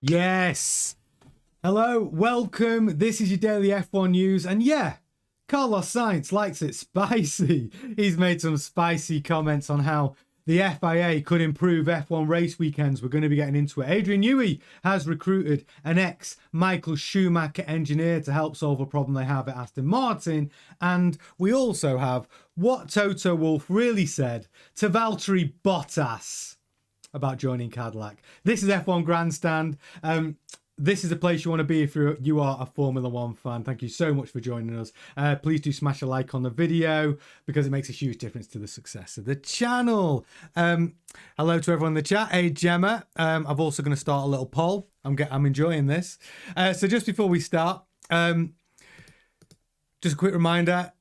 Yes. Hello, welcome. This is your daily F1 news. And yeah, Carlos Sainz likes it spicy. He's made some spicy comments on how the FIA could improve F1 race weekends. We're going to be getting into it. Adrian Newey has recruited an ex-Michael Schumacher engineer to help solve a problem they have at Aston Martin. And we also have what Toto Wolff really said to Valtteri Bottas about joining Cadillac. This is F1 Grandstand. This is a place you want to be if you are a Formula One fan. Thank you so much for joining us. Please do smash a like on the video because it makes a huge difference to the success of the channel. Hello to everyone in the chat. Hey, Gemma. I'm also going to start a little poll. I'm enjoying this. So just before we start, just a quick reminder,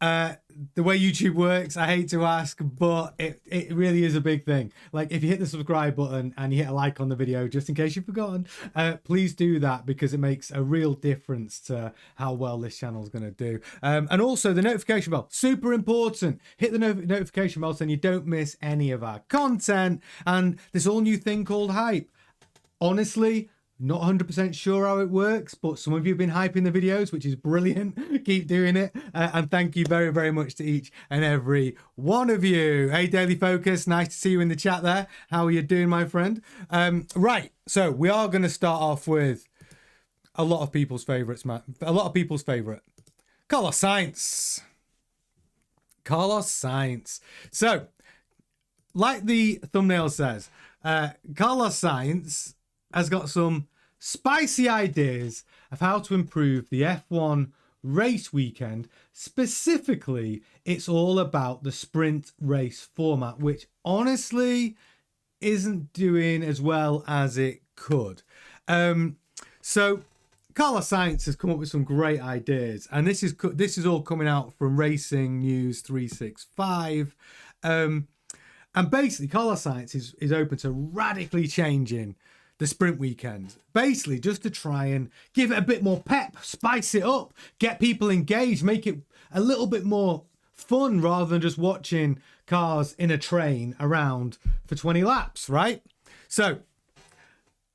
the way YouTube works, I hate to ask, but it really is a big thing. Like if you hit the subscribe button and you hit a like on the video, just in case you've forgotten, please do that because it makes a real difference to how well this channel is going to do. And also the notification bell, super important. Hit the notification bell so you don't miss any of our content. And this all new thing called hype. Honestly, not 100% sure how it works, but some of you have been hyping the videos, which is brilliant. Keep doing it. And thank you very, very much to each and every one of you. Hey, Daily Focus, nice to see you in the chat there. How are you doing, my friend? Right, so we are going to start off with a lot of people's favourites, man. A lot of people's favourite. Carlos Sainz. Carlos Sainz. So, like the thumbnail says, Carlos Sainz has got some spicy ideas of how to improve the F1 race weekend. Specifically, it's all about the sprint race format, which honestly isn't doing as well as it could. So Carlos Sainz has come up with some great ideas, and this is all coming out from Racing News 365. And basically, Carlos Sainz is open to radically changing the sprint weekend, basically just to try and give it a bit more pep, spice it up, get people engaged, make it a little bit more fun rather than just watching cars in a train around for 20 laps, right? So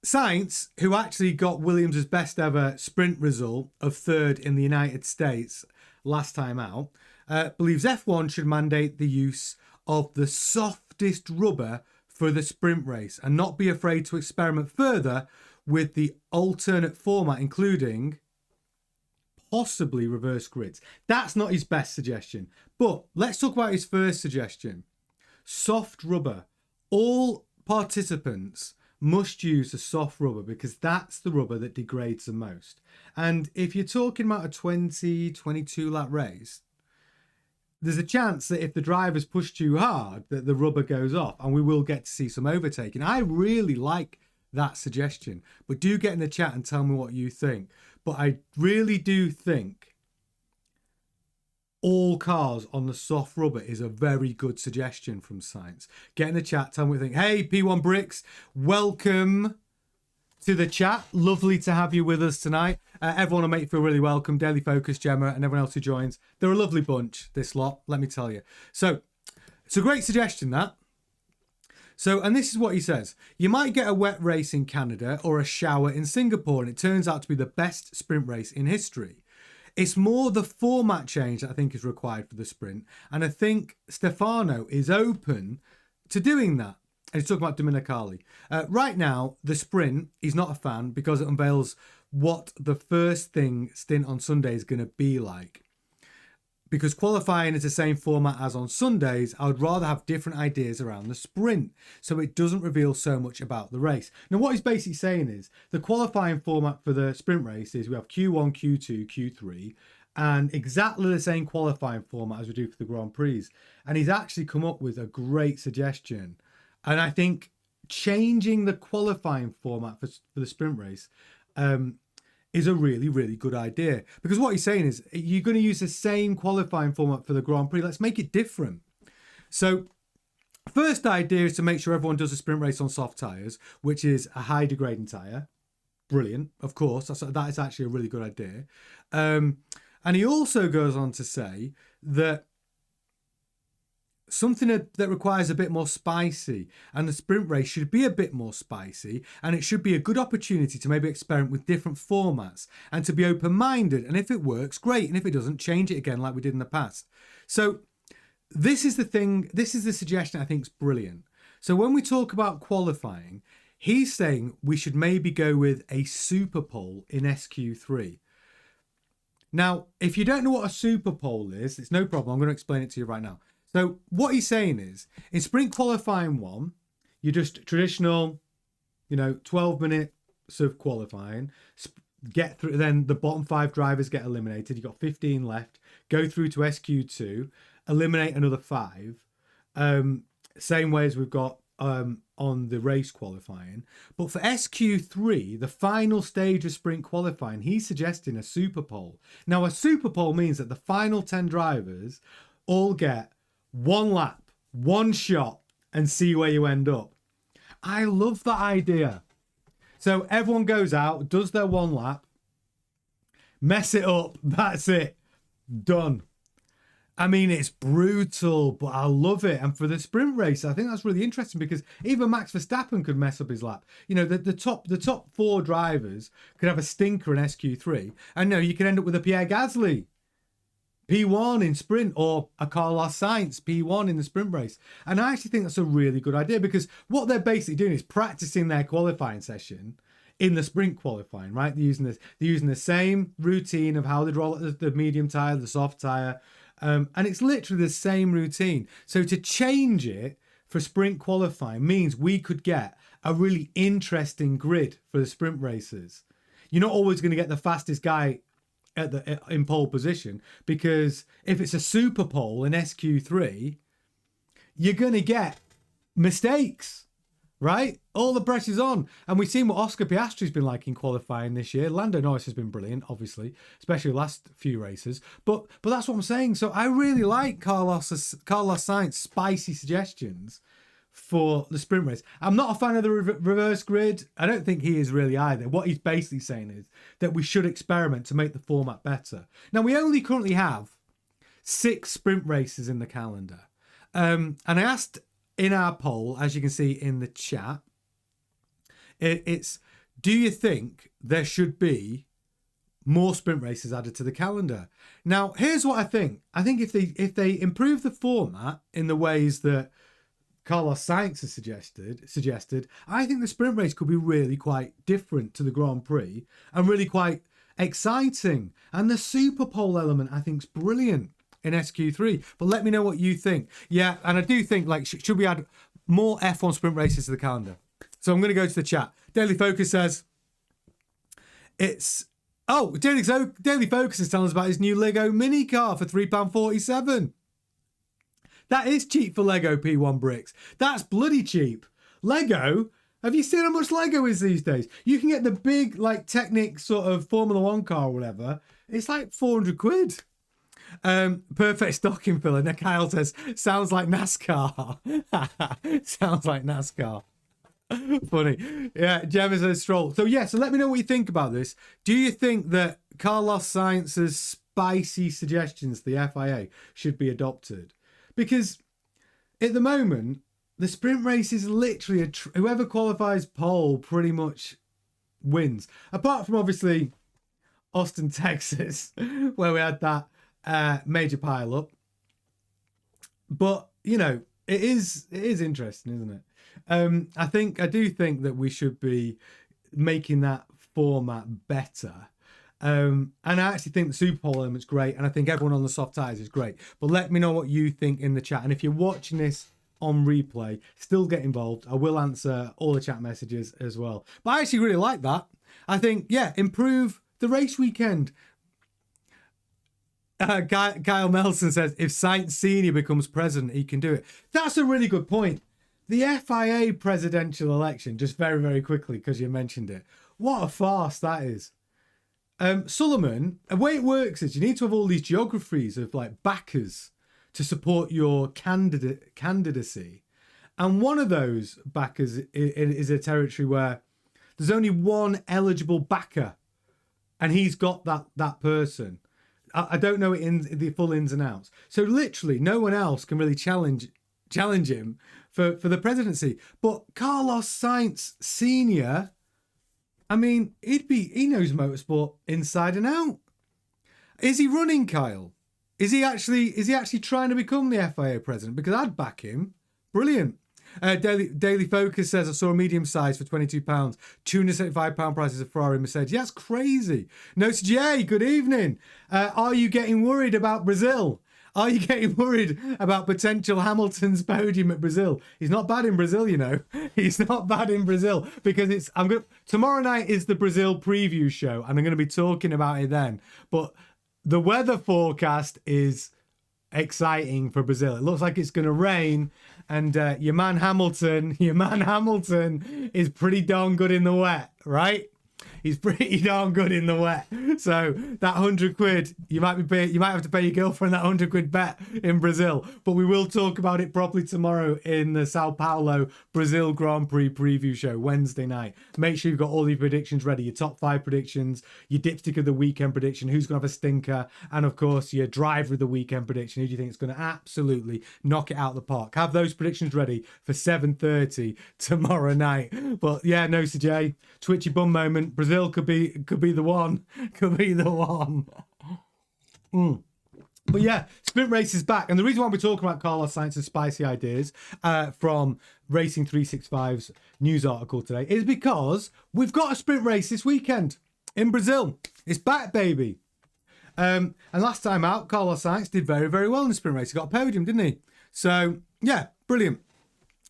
Sainz, who actually got Williams' best ever sprint result of third in the United States last time out, believes F1 should mandate the use of the softest rubber for the sprint race and not be afraid to experiment further with the alternate format, including possibly reverse grids. That's not his best suggestion, but let's talk about his first suggestion. Soft rubber. All participants must use a soft rubber because that's the rubber that degrades the most. And if you're talking about a 22 lap race, there's a chance that if the drivers push too hard that the rubber goes off, and we will get to see some overtaking. I really like that suggestion, but do get in the chat and tell me what you think. But I really do think all cars on the soft rubber is a very good suggestion from Sainz. Get in the chat, tell me what you think. Hey, P1 Bricks, welcome to the chat. Lovely to have you with us tonight. Everyone will make you feel really welcome. Daily Focus, Gemma, and everyone else who joins. They're a lovely bunch, this lot, let me tell you. So, it's a great suggestion, that. So, and this is what he says. You might get a wet race in Canada or a shower in Singapore, and it turns out to be the best sprint race in history. It's more the format change that I think is required for the sprint, and I think Stefano is open to doing that. And he's talking about Dominicali. Right now, the sprint, he's not a fan because it unveils what the first stint on Sunday is going to be like. Because qualifying is the same format as on Sundays, I would rather have different ideas around the sprint, so it doesn't reveal so much about the race. Now, what he's basically saying is the qualifying format for the sprint race is we have Q1, Q2, Q3, and exactly the same qualifying format as we do for the Grand Prix. And he's actually come up with a great suggestion. And I think changing the qualifying format for the sprint race is a really, really good idea. Because what he's saying is you're going to use the same qualifying format for the Grand Prix. Let's make it different. So first idea is to make sure everyone does a sprint race on soft tyres, which is a high degrading tyre. Brilliant, of course. That is actually a really good idea. And he also goes on to say that something that requires a bit more spicy, and the sprint race should be a bit more spicy, and it should be a good opportunity to maybe experiment with different formats and to be open-minded, and if it works, great, and if it doesn't, change it again like we did in the past. So this is the suggestion I think is brilliant. So when we talk about qualifying, he's saying we should maybe go with a super pole in SQ3. Now, if you don't know what a super pole is, it's no problem. I'm going to explain it to you right now. So what he's saying is, in sprint qualifying 1, you just traditional, 12 minutes of qualifying, get through, then the bottom 5 drivers get eliminated. You've got 15 left, go through to SQ2, eliminate another 5. Same way as we've got on the race qualifying. But for SQ3, the final stage of sprint qualifying, he's suggesting a super pole. Now, a super pole means that the final 10 drivers all get 1 lap, 1 shot, and see where you end up. I love that idea. So everyone goes out, does their 1 lap, mess it up, that's it, done. I mean, it's brutal, but I love it. And for the sprint race, I think that's really interesting because even Max Verstappen could mess up his lap. The top 4 drivers could have a stinker in SQ3, and you could end up with a Pierre Gasly P1 in sprint, or a Carlos Sainz P1 in the sprint race. And I actually think that's a really good idea, because what they're basically doing is practicing their qualifying session in the sprint qualifying, right? They're using the same routine of how they'd roll the medium tyre, the soft tyre, and it's literally the same routine. So to change it for sprint qualifying means we could get a really interesting grid for the sprint races. You're not always going to get the fastest guy in pole position, because if it's a super pole in SQ3, you're going to get mistakes, right? All the pressure's on. And we've seen what Oscar Piastri's been like in qualifying this year. Lando Norris has been brilliant, obviously, especially the last few races. But that's what I'm saying. So I really like Carlos Sainz's spicy suggestions for the sprint race. I'm not a fan of the reverse grid. I don't think he is really either. What he's basically saying is that we should experiment to make the format better. Now, we only currently have 6 sprint races in the calendar. And I asked in our poll, as you can see in the chat, it's, do you think there should be more sprint races added to the calendar? Now, here's what I think. I think if they improve the format in the ways that Carlos Sainz has suggested, I think the sprint race could be really quite different to the Grand Prix and really quite exciting. And the super pole element, I think, is brilliant in SQ3. But let me know what you think. Yeah, and I do think, should we add more F1 sprint races to the calendar? So I'm going to go to the chat. Daily Focus says it's... Oh, Daily Focus is telling us about his new Lego mini car for £3.47. That is cheap for Lego P1 bricks. That's bloody cheap. Lego? Have you seen how much Lego is these days? You can get the big, Technic sort of Formula 1 car or whatever. It's like 400 quid. Perfect stocking filler. Now Kyle says, sounds like NASCAR. Sounds like NASCAR. Funny. Yeah, Gemma says Stroll. So let me know what you think about this. Do you think that Carlos Sainz's spicy suggestions to the FIA should be adopted? Because at the moment, the sprint race is literally whoever qualifies pole pretty much wins. Apart from obviously Austin, Texas, where we had that major pile up. But it is interesting, isn't it? I do think that we should be making that format better. And I actually think the Super Bowl element's great, and I think everyone on the soft tires is great. But let me know what you think in the chat. And if you're watching this on replay, still get involved. I will answer all the chat messages as well. But I actually really like that. I think, improve the race weekend. Kyle Melson says, if Sainz Senior becomes president, he can do it. That's a really good point. The FIA presidential election, just very, very quickly, because you mentioned it. What a farce that is. Suleiman, the way it works is you need to have all these geographies of backers to support your candidacy. And one of those backers is a territory where there's only one eligible backer, and he's got that person. I don't know it in the full ins and outs. So literally no one else can really challenge challenge him for the presidency. But Carlos Sainz Senior, I mean, he knows motorsport inside and out. Is he running, Kyle? Is he actually trying to become the FIA president? Because I'd back him. Brilliant. Daily Focus says, I saw a medium size for £22. £275 prices of Ferrari and Mercedes. Yeah, that's crazy. Notes J, good evening. Are you getting worried about Brazil? Are you getting worried about potential Hamilton's podium at Brazil? He's not bad in Brazil, you know. He's not bad in Brazil because tomorrow night is the Brazil preview show, and I'm going to be talking about it then. But the weather forecast is exciting for Brazil. It looks like it's going to rain, and your man Hamilton is pretty darn good in the wet, right? He's pretty darn good in the wet. So that £100, you might have to pay your girlfriend that £100 bet in Brazil. But we will talk about it properly tomorrow in the Sao Paulo Brazil Grand Prix preview show Wednesday night. Make sure you've got all your predictions ready. Your top 5 predictions, your dipstick of the weekend prediction, who's going to have a stinker, and of course your driver of the weekend prediction. Who do you think is going to absolutely knock it out of the park? Have those predictions ready for 7:30 tomorrow night. But yeah, no, CJ, twitchy bum moment. Brazil could be the one. Could be the one. But yeah, sprint race is back. And the reason why we're talking about Carlos Sainz's spicy ideas from Racing 365's news article today is because we've got a sprint race this weekend in Brazil. It's back, baby. And last time out, Carlos Sainz did very, very well in the sprint race. He got a podium, didn't he? So yeah, brilliant.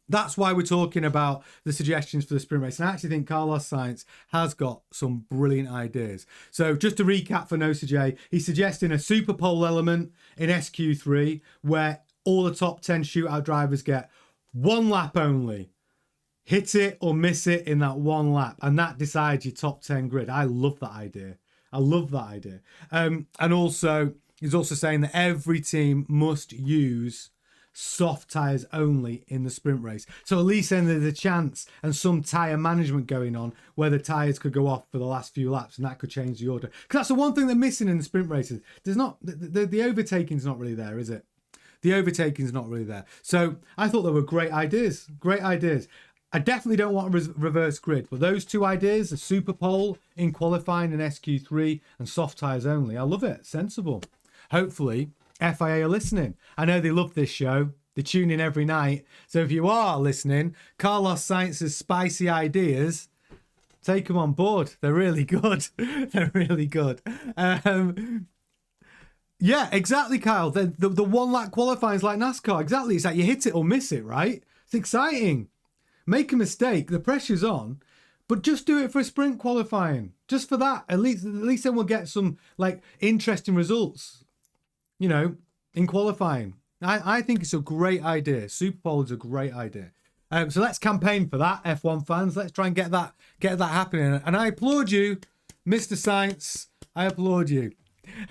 That's why we're talking about the suggestions for the sprint race. And I actually think Carlos Sainz has got some brilliant ideas. So just to recap for Nosa J, he's suggesting a super pole element in SQ3 where all the top 10 shootout drivers get one lap only. Hit it or miss it in that one lap. And that decides your top 10 grid. I love that idea. And also, he's also saying that every team must use soft tyres only in the sprint race. So at least then there's a chance and some tyre management going on where the tyres could go off for the last few laps and that could change the order. Because that's the one thing they're missing in the sprint races. There's not, the overtaking's not really there, is it? The overtaking's not really there. So I thought they were great ideas. Great ideas. I definitely don't want a reverse grid, but those two ideas, the super pole in qualifying in SQ3 and soft tyres only, I love it. Sensible. Hopefully FIA are listening. I know they love this show. They tune in every night. So if you are listening, Carlos Sainz's spicy ideas, take them on board. They're really good. They're really good. Yeah, exactly, Kyle. The one lap qualifying is like NASCAR. Exactly. It's like you hit it or miss it, right? It's exciting. Make a mistake. The pressure's on. But just do it for a sprint qualifying. Just for that. At least then we'll get some like interesting results. You know, in qualifying. I think it's a great idea. Super Bowl is a great idea. So let's campaign for that, F1 fans. Let's try and get that happening. And I applaud you, Mr. Sainz. I applaud you.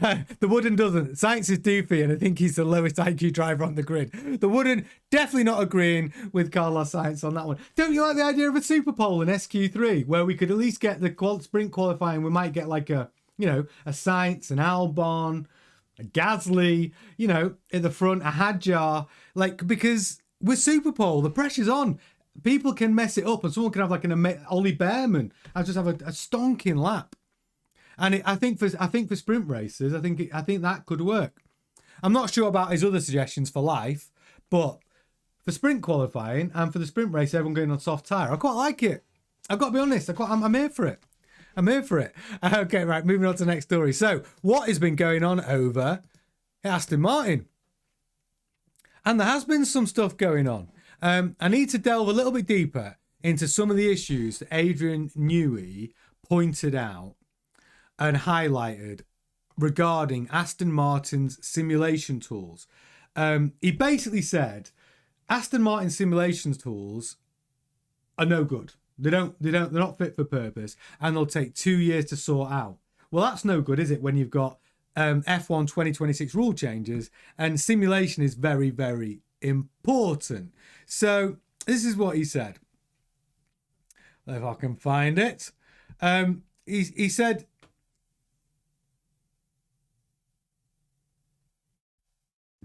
The Wooden doesn't. Sainz is doofy, and I think he's the lowest IQ driver on the grid. The Wooden definitely not agreeing with Carlos Sainz on that one. Don't you like the idea of a Super Bowl in SQ3 where we could at least get the sprint qualifying? We might get like a Sainz, an Albon, a Gasly, in the front, a Hadjar, because with Super Pole, the pressure's on. People can mess it up, and someone can have like an Ollie Behrman and just have a stonking lap. And I think for sprint races, I think that could work. I'm not sure about his other suggestions for life, but for sprint qualifying and for the sprint race, everyone going on soft tyre, I quite like it. I've got to be honest, I'm here for it. I'm here for it. Okay, right, moving on to the next story. So, what has been going on over at Aston Martin? And there has been some stuff going on. I need to delve a little bit deeper into some of the issues that Adrian Newey pointed out and highlighted regarding Aston Martin's simulation tools. He basically said Aston Martin simulation tools are no good. They're not fit for purpose, and they'll take 2 years to sort out. Well, that's no good, is it, when you've got F1 2026 rule changes, and simulation is very, very important. So this is what he said. If I can find it. He said,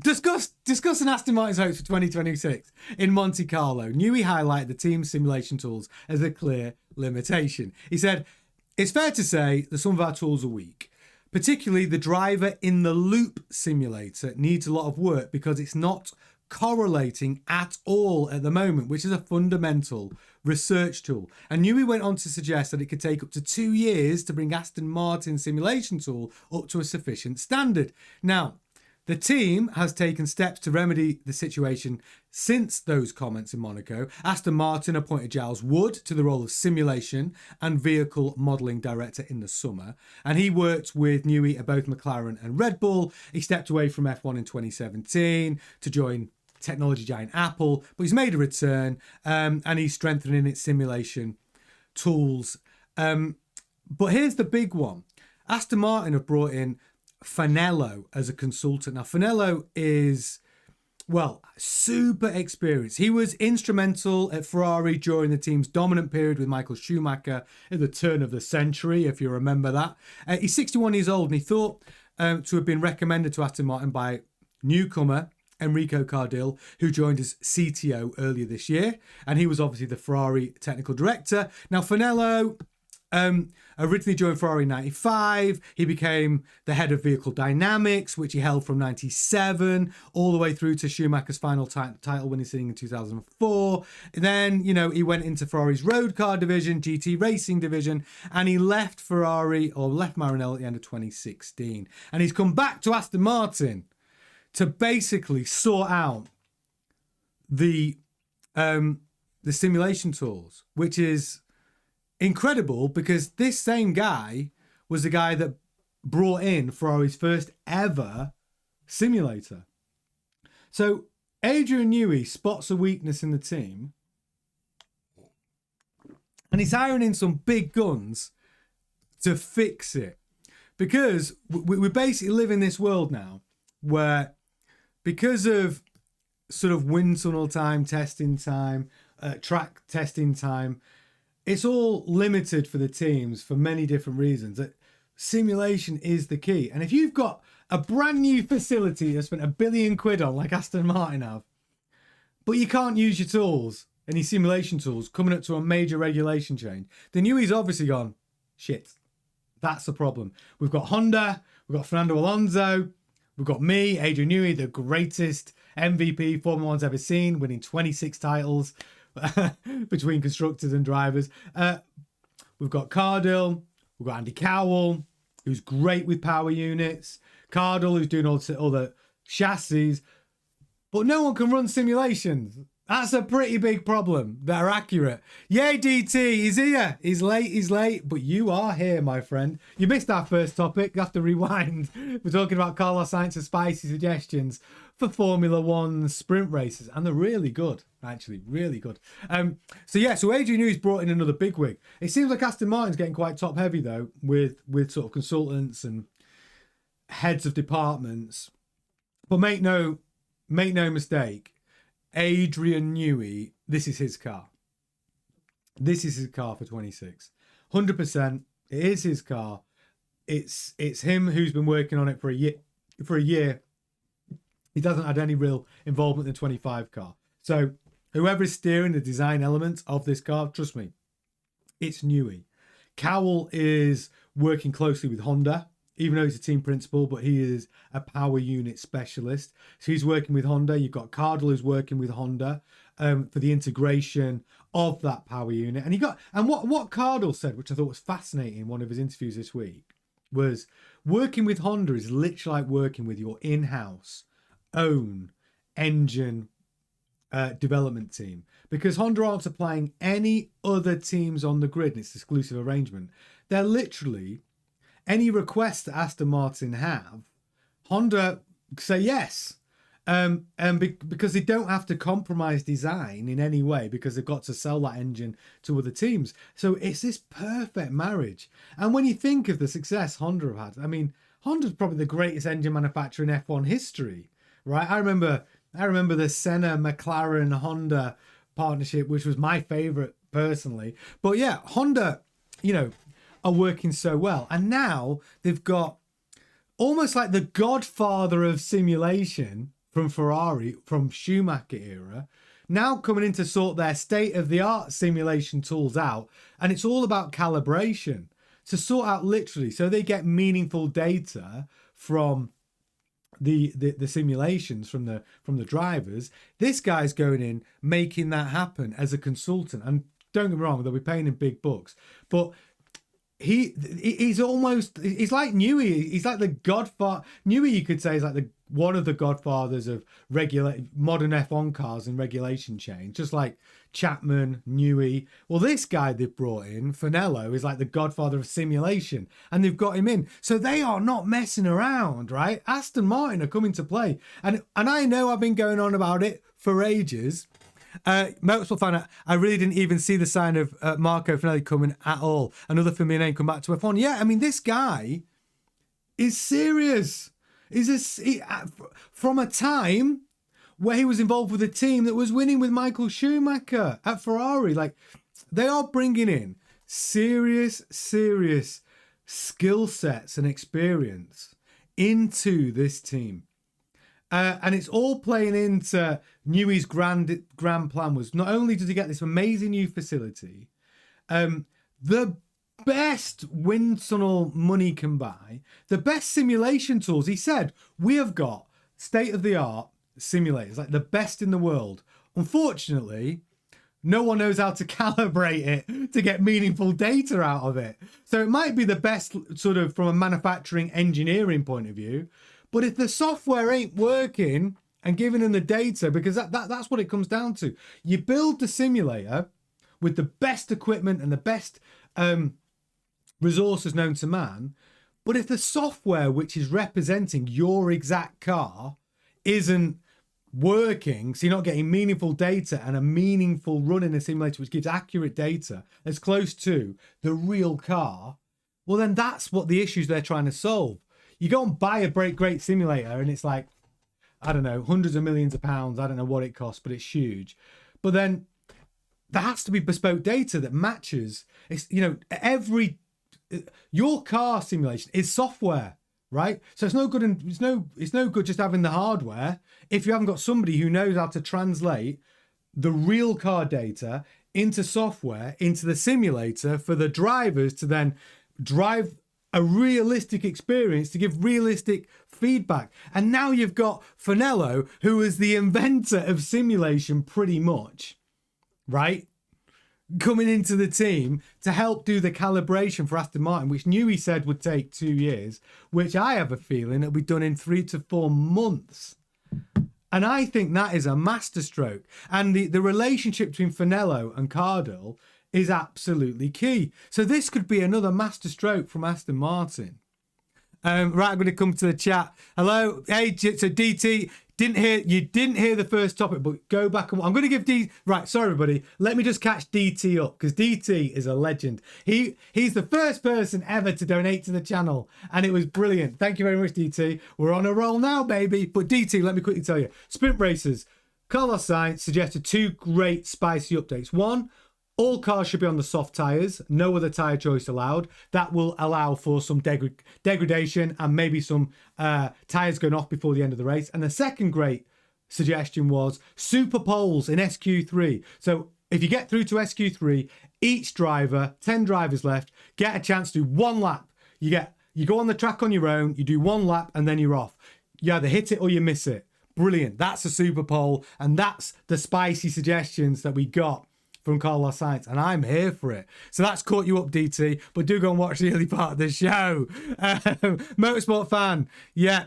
Discussing Aston Martin's hopes for 2026 in Monte Carlo. Newey highlighted the team's simulation tools as a clear limitation. He said, "It's fair to say that some of our tools are weak. Particularly the driver in the loop simulator needs a lot of work because it's not correlating at all at the moment, which is a fundamental research tool." And Newey went on to suggest that it could take up to 2 years to bring Aston Martin's simulation tool up to a sufficient standard. Now, the team has taken steps to remedy the situation since those comments in Monaco. Aston Martin appointed Giles Wood to the role of simulation and vehicle modelling director in the summer, and he worked with Newey at both McLaren and Red Bull. He stepped away from F1 in 2017 to join technology giant Apple, but he's made a return, and he's strengthening its simulation tools. But here's the big one. Aston Martin have brought in Fanello as a consultant. Now, Fanello is, well, super experienced. He was instrumental at Ferrari during the team's dominant period with Michael Schumacher at the turn of the century, if you remember that. He's 61 years old, and he thought to have been recommended to Aston Martin by newcomer Enrico Cardil, who joined as CTO earlier this year. And he was obviously the Ferrari technical director. Now, Fanello originally joined Ferrari in 95. He became the head of vehicle dynamics, which he held from 97 all the way through to Schumacher's final title winning season in 2004. And then, he went into Ferrari's road car division, GT racing division, and he left Ferrari, or left Maranello at the end of 2016. And he's come back to Aston Martin to basically sort out the simulation tools, which is incredible because this same guy was the guy that brought in Ferrari's first ever simulator. So Adrian Newey spots a weakness in the team and he's hiring in some big guns to fix it, because we basically live in this world now where, because of sort of wind tunnel time, testing time, track testing time, it's all limited for the teams for many different reasons. That simulation is the key. And if you've got a brand new facility that spent £1 billion on, like Aston Martin have, but you can't use your tools, any simulation tools, coming up to a major regulation change, then Newey's obviously gone, shit, that's the problem. We've got Honda, we've got Fernando Alonso, we've got me, Adrian Newey, the greatest MVP Formula One's ever seen, winning 26 titles between constructors and drivers. We've got Cardil, we've got Andy Cowell, who's great with power units, Cardil, who's doing all the chassis, but no one can run simulations. That's a pretty big problem that are accurate. Yay, DT, he's here. He's late, but you are here, my friend. You missed our first topic. You have to rewind. We're talking about Carlos Sainz's spicy suggestions for Formula One sprint races, and they're really good, actually, really good. So Adrian Newey's brought in another bigwig. It seems like Aston Martin's getting quite top heavy though, with sort of consultants and heads of departments. But make no mistake, Adrian Newey, this is his car. This is his car for 26. 100%. It is his car. It's him who's been working on it for a year. He doesn't have any real involvement in the 25 car. So whoever is steering the design elements of this car, trust me, it's Newey. Cowell is working closely with Honda, even though he's a team principal, but he is a power unit specialist. So he's working with Honda. You've got Cardil who's working with Honda for the integration of that power unit. And what Cardil said, which I thought was fascinating in one of his interviews this week, was working with Honda is literally like working with your in-house own engine development team, because Honda aren't supplying any other teams on the grid in its exclusive arrangement. They're literally, any requests that Aston Martin have, Honda say yes, because they don't have to compromise design in any way, because they've got to sell that engine to other teams. So it's this perfect marriage. And when you think of the success Honda have had, I mean, Honda's probably the greatest engine manufacturer in F1 history, right? I remember the Senna McLaren Honda partnership, which was my favorite personally. But yeah, Honda, are working so well. And now they've got almost like the godfather of simulation from Ferrari, from Schumacher era, now coming in to sort their state-of-the-art simulation tools out. And it's all about calibration to sort out literally, so they get meaningful data from the simulations from the drivers. This guy's going in, making that happen as a consultant. And don't get me wrong, they'll be paying him big bucks, but he's like Newey. He's like the godfather. Newey, you could say, is like one of the godfathers of modern F1 cars and regulation change, just like Chapman, Newey. Well, this guy they've brought in, Finello, is like the godfather of simulation, and they've got him in. So they are not messing around, right? Aston Martin are coming to play, and I know I've been going on about it for ages. Motorsport fan, I really didn't even see the sign of Marco Finelli coming at all. Another familiar name come back to F1. Yeah, I mean, this guy is serious. From a time where he was involved with a team that was winning with Michael Schumacher at Ferrari. Like, they are bringing in serious skill sets and experience into this team. And it's all playing into Newey's grand plan. Was not only does he get this amazing new facility, the best wind tunnel money can buy, the best simulation tools. He said, we have got state-of-the-art simulators, like the best in the world. Unfortunately, no one knows how to calibrate it to get meaningful data out of it. So it might be the best sort of from a manufacturing engineering point of view, but if the software ain't working and giving them the data, because that's what it comes down to. You build the simulator with the best equipment and the best resources known to man, but if the software which is representing your exact car isn't working, so you're not getting meaningful data and a meaningful run in a simulator which gives accurate data as close to the real car, well, then that's what the issues they're trying to solve. You go and buy a great simulator and it's like, I don't know, hundreds of millions of pounds. I don't know what it costs, but it's huge. But then there has to be bespoke data that matches. It's, you know, your car simulation is software, right? So it's no good, and it's no good just having the hardware if you haven't got somebody who knows how to translate the real car data into software, into the simulator for the drivers to then drive a realistic experience, to give realistic feedback. And now you've got Finello, who is the inventor of simulation pretty much, right? Coming into the team to help do the calibration for Aston Martin, which Newey said would take 2 years, which I have a feeling it'll be done in 3 to 4 months. And I think that is a masterstroke. And the relationship between Finello and Cardle is absolutely key. So this could be another masterstroke from Aston Martin. Right, I'm going to come to the chat. Hello, hey, so DT, you didn't hear the first topic, but go back and I'm going to give DT. Right, sorry everybody. Let me just catch DT up because DT is a legend. He's the first person ever to donate to the channel, and it was brilliant. Thank you very much, DT. We're on a roll now, baby. But DT, let me quickly tell you, sprint racers. Carlos Sainz suggested 2 great spicy updates. One, all cars should be on the soft tyres, no other tyre choice allowed. That will allow for some degradation and maybe some tyres going off before the end of the race. And the second great suggestion was super poles in SQ3. So if you get through to SQ3, each driver, 10 drivers left, get a chance to do 1 lap. You go on the track on your own, you do 1 lap and then you're off. You either hit it or you miss it. Brilliant. That's a super pole. And that's the spicy suggestions that we got from Carlos Sainz, and I'm here for it. So that's caught you up, DT, but do go and watch the early part of the show. Motorsport fan, yeah.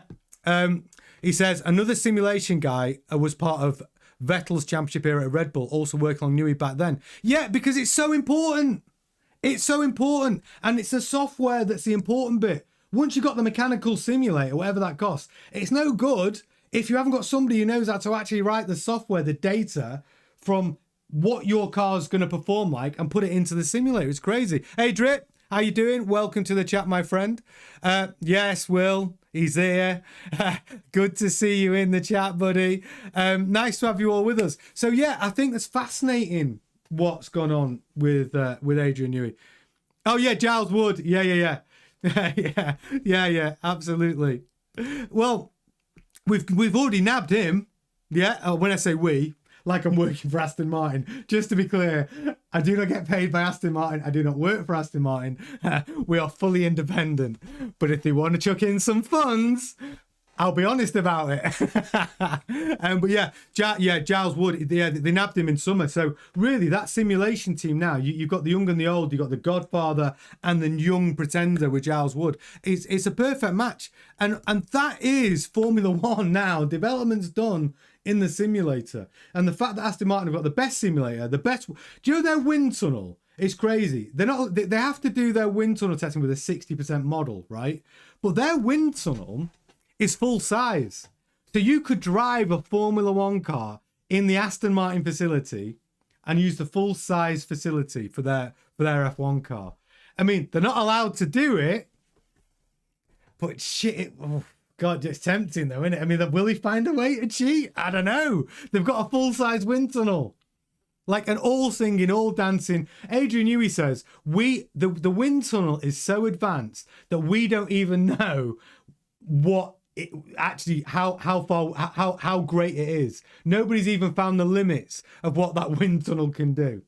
He says, another simulation guy was part of Vettel's championship era at Red Bull, also working on Newey back then. Yeah, because it's so important. It's so important, and it's the software that's the important bit. Once you've got the mechanical simulator, whatever that costs, it's no good if you haven't got somebody who knows how to actually write the software, the data from what your car's going to perform like and put it into the simulator. It's crazy. Hey, Drip, how you doing? Welcome to the chat, my friend. Yes, Will, he's here. Good to see you in the chat, buddy. Nice to have you all with us. So, yeah, I think that's fascinating what's gone on with Adrian Newey. Oh, yeah, Giles Wood. Yeah. yeah, absolutely. Well, we've already nabbed him. Yeah, when I say we, like I'm working for Aston Martin. Just to be clear, I do not get paid by Aston Martin. I do not work for Aston Martin. We are fully independent. But if they want to chuck in some funds, I'll be honest about it. But yeah, Giles Wood, they nabbed him in summer. So really, that simulation team now, you've got the young and the old, you've got the Godfather and the young pretender with Giles Wood. It's a perfect match. And that is Formula One now. Development's done in the simulator. And the fact that Aston Martin have got the best simulator, the best... Do you know their wind tunnel? It's crazy. They have to do their wind tunnel testing with a 60% model, right? But their wind tunnel is full size. So you could drive a Formula One car in the Aston Martin facility and use the full size facility for their F1 car. I mean, they're not allowed to do it, but shit, oh God, it's tempting though, isn't it? I mean, will he find a way to cheat? I don't know. They've got a full size wind tunnel. Like an all singing, all dancing. Adrian Newey says, the wind tunnel is so advanced that we don't even know what how great it is. Nobody's even found the limits of what that wind tunnel can do,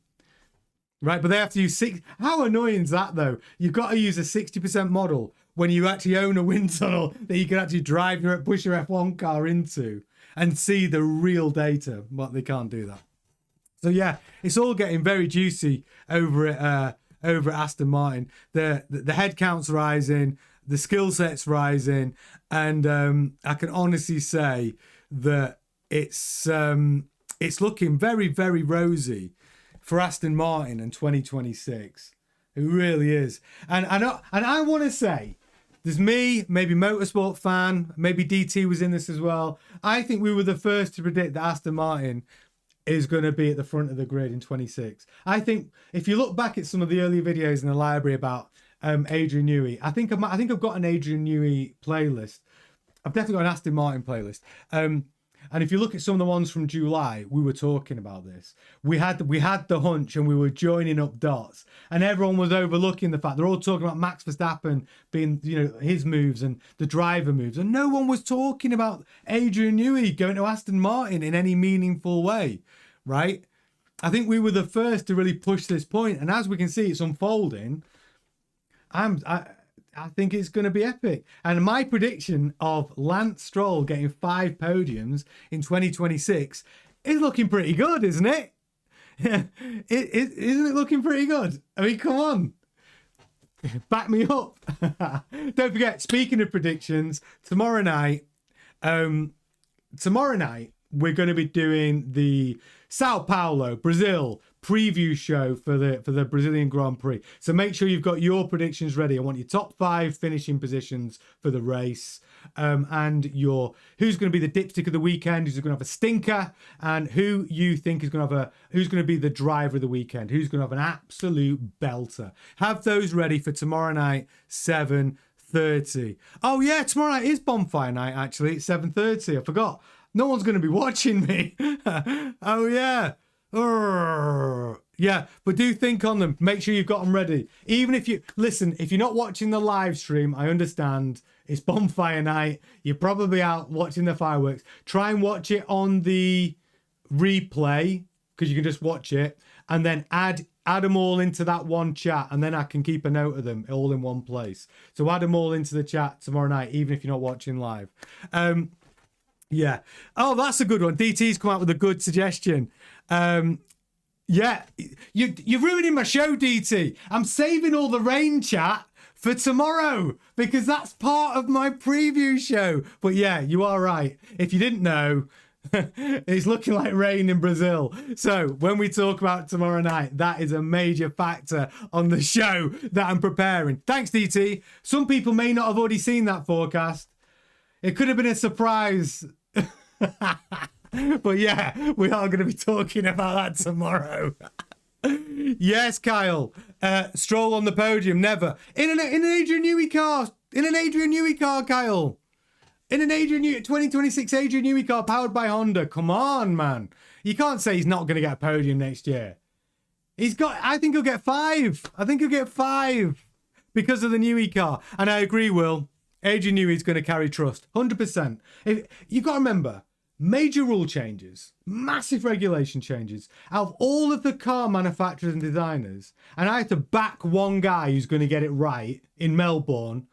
right? But they have to use how annoying is that though? You've got to use a 60% model when you actually own a wind tunnel that you can actually push your F1 car into and see the real data. But they can't do that. So yeah, it's all getting very juicy over at Aston Martin. The head count's rising, the skill set's rising, and I can honestly say that it's looking very, very rosy for Aston Martin in 2026. It really is. And I want to say, there's me, maybe Motorsport Fan, maybe DT was in this as well. I think we were the first to predict that Aston Martin is going to be at the front of the grid in 26. I think if you look back at some of the early videos in the library about Adrian Newey, I think I've got an Adrian Newey playlist. I've definitely got an Aston Martin playlist. And if you look at some of the ones from July, we were talking about this. We had the hunch and we were joining up dots, and everyone was overlooking the fact they're all talking about Max Verstappen being, his moves and the driver moves, and no one was talking about Adrian Newey going to Aston Martin in any meaningful way, right? I think we were the first to really push this point, and as we can see, it's unfolding. I think it's going to be epic. And my prediction of Lance Stroll getting 5 podiums in 2026 is looking pretty good, isn't it? Isn't it looking pretty good? I mean, come on. Back me up. Don't forget, speaking of predictions, tomorrow night, we're going to be doing the Sao Paulo, Brazil preview show for the Brazilian Grand Prix. So make sure you've got your predictions ready. I want your top 5 finishing positions for the race, and who's going to be the dipstick of the weekend, who's going to have a stinker, and who you think is going to who's going to be the driver of the weekend, who's going to have an absolute belter. Have those ready for tomorrow night, 7:30. Oh yeah, tomorrow night is bonfire night. Actually, it's 7:30. I forgot. No one's going to be watching me. Oh yeah. Yeah, but do think on them. Make sure you've got them ready. Even if if you're not watching the live stream, I understand. It's bonfire night. You're probably out watching the fireworks. Try and watch it on the replay, because you can just watch it and then add them all into that one chat, and then I can keep a note of them all in one place. So add them all into the chat tomorrow night, even if you're not watching live. Yeah. Oh, that's a good one. DT's come out with a good suggestion. Yeah, you're ruining my show, DT. I'm saving all the rain chat for tomorrow because that's part of my preview show. But yeah, you are right. If you didn't know, it's looking like rain in Brazil. So when we talk about tomorrow night, that is a major factor on the show that I'm preparing. Thanks, DT. Some people may not have already seen that forecast. It could have been a surprise. But yeah, we are going to be talking about that tomorrow. Yes, Kyle. Stroll on the podium, never. In an Adrian Newey car. In an Adrian Newey car, Kyle. In an 2026 Adrian Newey car powered by Honda. Come on, man. You can't say he's not going to get a podium next year. I think he'll get 5. I think he'll get 5 because of the Newey car. And I agree, Will. Adrian Newey's going to carry trust, 100%. You've got to remember, major rule changes, massive regulation changes. Out of all of the car manufacturers and designers, and I have to back one guy who's going to get it right in Melbourne,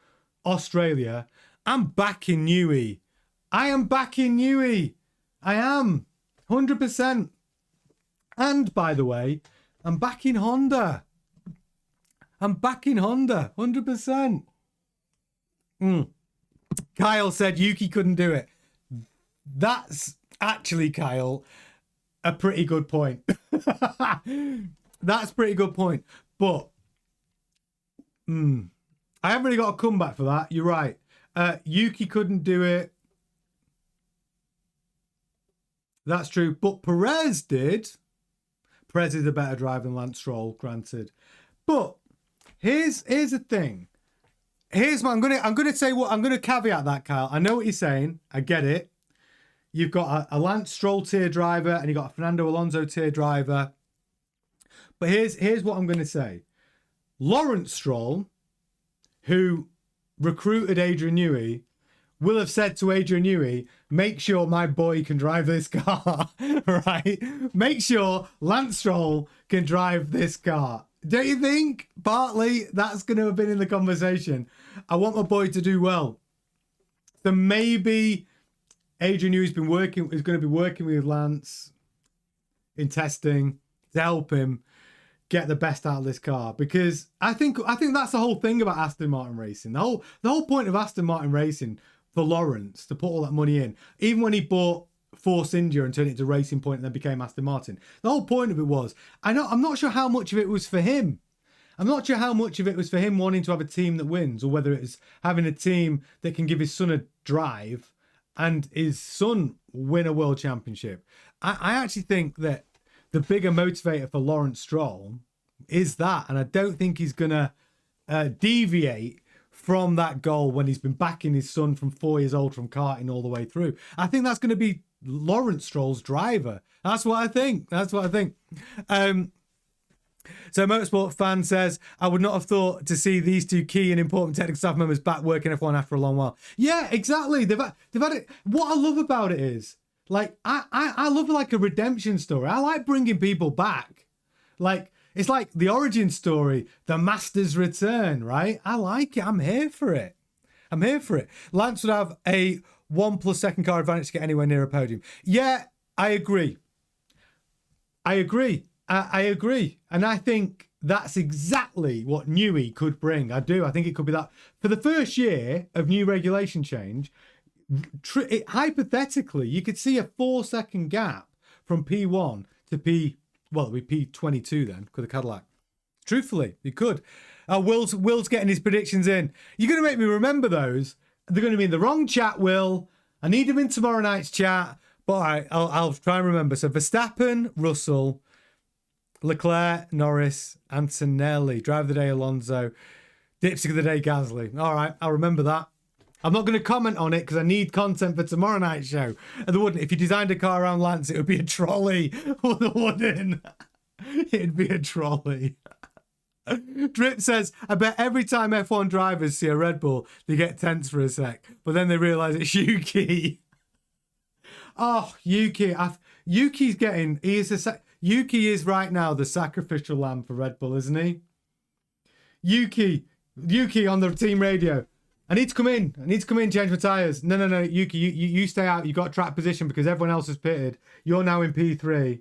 Australia, I'm backing Newey. I am backing Newey. I am, 100%. And by the way, I'm backing Honda. I'm backing Honda, 100%. Kyle said Yuki couldn't do it. That's actually, Kyle, a pretty good point. That's a pretty good point. But I haven't really got a comeback for that. You're right. Yuki couldn't do it. That's true. But Perez did. Perez is a better driver than Lance Stroll, granted. But here's the thing. Here's what I'm gonna say. What I'm gonna caveat that, Kyle. I know what you're saying. I get it. You've got a Lance Stroll tier driver and you've got a Fernando Alonso tier driver. But here's what I'm gonna say. Lawrence Stroll, who recruited Adrian Newey, will have said to Adrian Newey, make sure my boy can drive this car, right? Make sure Lance Stroll can drive this car. Don't you think? Partly that's going to have been in the conversation. I want my boy to do well. So maybe Adrian Newey's is going to be working with Lance in testing to help him get the best out of this car, because I think that's the whole thing about Aston Martin Racing. The whole point of Aston Martin Racing for Lawrence to put all that money in, even when he bought Force India and turned it into Racing Point and then became Aston Martin, the whole point of it was, I'm not sure how much of it was for him. I'm not sure how much of it was for him wanting to have a team that wins, or whether it was having a team that can give his son a drive and his son win a world championship. I actually think that the bigger motivator for Lawrence Stroll is that, and I don't think he's going to deviate from that goal when he's been backing his son from 4 years old from karting all the way through. I think that's going to be Lawrence Stroll's driver. That's what I think. So Motorsport Fan says, I would not have thought to see these two key and important technical staff members back working F1 after a long while. Yeah, exactly. They've had it. What I love about it is, like, I love like a redemption story. I like bringing people back. Like, it's like the origin story, the Master's return, right? I like it. I'm here for it. Lance would have a 1+ second car advantage to get anywhere near a podium. Yeah, I agree. I agree. And I think that's exactly what Newey could bring. I do. I think it could be that. For the first year of new regulation change, hypothetically, you could see a 4-second gap from P1 to it'd be P22 then, because of Cadillac. Truthfully, you could. Will's getting his predictions in. You're going to make me remember those. They're going to be in the wrong chat, Will. I need them in tomorrow night's chat. But all right, I'll try and remember. So Verstappen, Russell, Leclerc, Norris, Antonelli. Driver of the day, Alonso. Dipstick of the day, Gasly. All right, I'll remember that. I'm not going to comment on it because I need content for tomorrow night's show. And there wouldn't. If you designed a car around Lance, it would be a trolley. Or there wouldn't. It'd be a trolley. Drip says, I bet every time F1 drivers see a Red Bull, they get tense for a sec. But then they realise it's Yuki. Oh, Yuki. Yuki's getting... Yuki is right now the sacrificial lamb for Red Bull, isn't he? Yuki on the team radio. I need to come in, change my tyres. No, Yuki, you stay out. You got track position because everyone else has pitted. You're now in P3.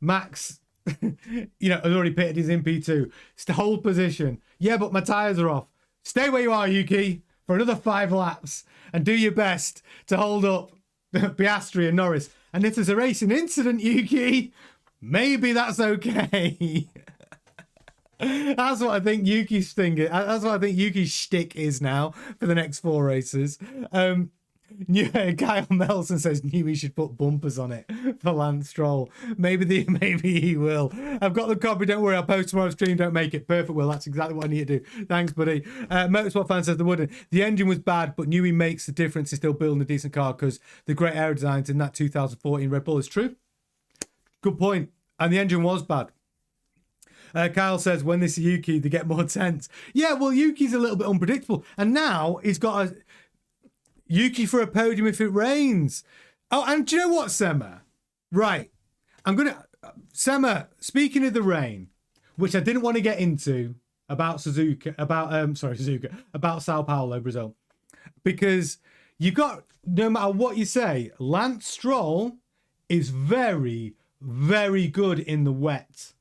Max, has already pitted. He's in P2. Hold position. Yeah, but my tyres are off. Stay where you are, Yuki, for another 5 laps and do your best to hold up Piastri and Norris. And if there's a racing incident, Yuki, maybe that's okay. That's what I think Yuki's thing is. That's what I think Yuki's shtick is now for the next 4 races. Kyle Melson says Newey should put bumpers on it for Lance Stroll. Maybe he will. I've got the copy. Don't worry. I'll post tomorrow's stream. Don't make it perfect. Will. That's exactly what I need to do. Thanks, buddy. Motorsport Fan says they wouldn't. The engine was bad, but Newey makes the difference in still building a decent car because the great aero designs in that 2014 Red Bull is true. Good point. And the engine was bad. Kyle says, when they see Yuki, they get more tense. Yeah, well, Yuki's a little bit unpredictable. And now he's got a Yuki for a podium if it rains. Oh, and do you know what, Sema? Right. Sema, speaking of the rain, which I didn't want to get into about about Sao Paulo, Brazil. Because you got, no matter what you say, Lance Stroll is very, very good in the wet.